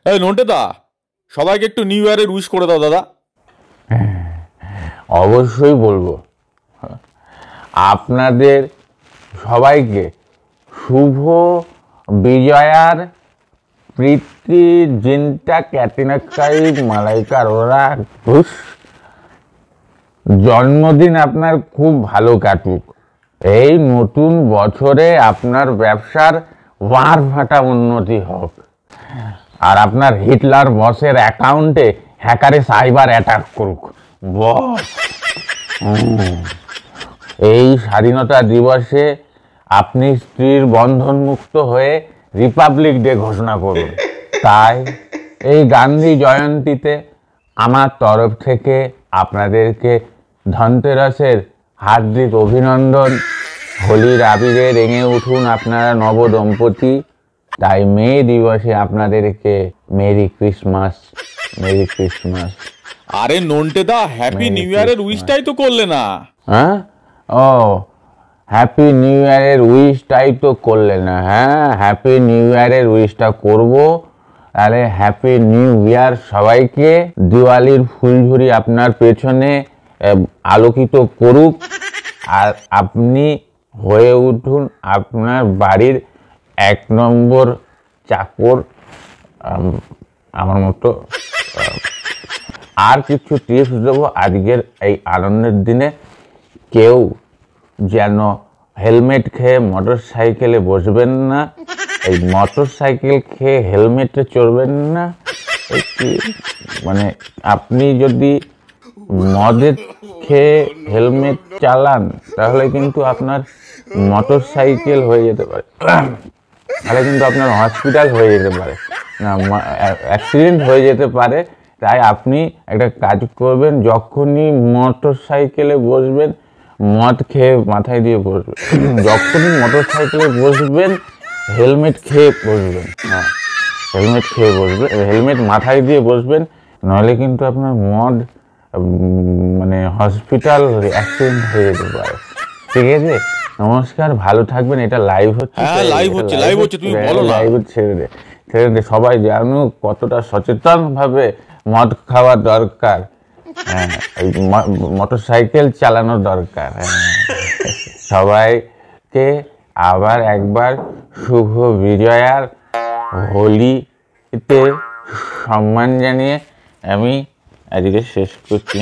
এই নন্টে দা, সবাইকে একটু নিউ ইয়ারের উইশ করে দাও দাদা। অবশ্যই বলবো। আপনাদের সবাইকে শুভ বিজয়ার প্রীতি জিনটা ক্যাতিনাকাই মালাইকার ওরা ঘুষ জন্মদিন আপনার খুব ভালো কাটুক। এই নতুন বছরে আপনার ব্যবসার ওয়ার ফাটা উন্নতি হোক, আর আপনার হিটলার বসের অ্যাকাউন্টে হ্যাকারে সাইবার অ্যাটাক করুক বস। এই স্বাধীনতা দিবসে আপনি স্ত্রীর বন্ধনমুক্ত হয়ে রিপাবলিক ডে ঘোষণা করুন। তাই এই গান্ধী জয়ন্তীতে আমার তরফ থেকে আপনাদেরকে ধনতেরাসের হার্দিক অভিনন্দন। হোলির আবিরে রেঙে উঠুন আপনারা নবদম্পতি। তাই মে দিবসে আপনাদেরকে মেরি ক্রিসমাস, মেরি ক্রিসমাস। আরে নন্টে দা, হ্যাপি নিউ ইয়ারের উইশটাই তো করলে না। হ্যাঁ, ও হ্যাপি নিউ ইয়ারের উইশটাই তো করলে না। হ্যাঁ, হ্যাপি নিউ ইয়ারের উইশটা করব। তাহলে হ্যাপি নিউ ইয়ার সবাইকে। দিওয়ালির ফুলঝুরি আপনার পেছনে আলোকিত করুক, আর আপনি হয়ে উঠুন আপনার বাড়ির 1 নম্বর চাকর আমার মতো। আর কিছু টিপস দেবো আজকের এই আনন্দের দিনে। কেউ যেন হেলমেট খেয়ে মোটর সাইকেলে বসবেন না, এই মোটর সাইকেল খেয়ে হেলমেটে চড়বেন না। মানে আপনি যদি মদের খেয়ে হেলমেট চালান তাহলে কিন্তু আপনার মোটর সাইকেল হয়ে যেতে পারে, তাহলে কিন্তু আপনার হসপিটাল হয়ে যেতে পারে, না অ্যাক্সিডেন্ট হয়ে যেতে পারে। তাই আপনি একটা কাজ করবেন, যখনই মোটর সাইকেলে বসবেন মদ খেয়ে মাথায় দিয়ে বসবেন। যখনই মোটর সাইকেলে বসবেন হেলমেট খেয়ে বসবেন। হ্যাঁ, হেলমেট খেয়ে বসবেন, হেলমেট মাথায় দিয়ে বসবেন, নাহলে কিন্তু আপনার মদ মানে হসপিটাল অ্যাক্সিডেন্ট হয়ে যেতে পারে। ঠিক আছে, নমস্কার, ভালো থাকবেন। এটা লাইভ হচ্ছে। হ্যাঁ, লাইভ হচ্ছে, তুমি বলো না। লাইভ ছেড়ে দে, সবাই জানুক কতটা সচেতন ভাবে মদ খাওয়া দরকার। হ্যাঁ, মোটর সাইকেল চালানো দরকার। সবাইকে আবার একবার শুভ বিজয়ার হোলিতে সম্মান জানিয়ে আমি আজকে শেষ করছি।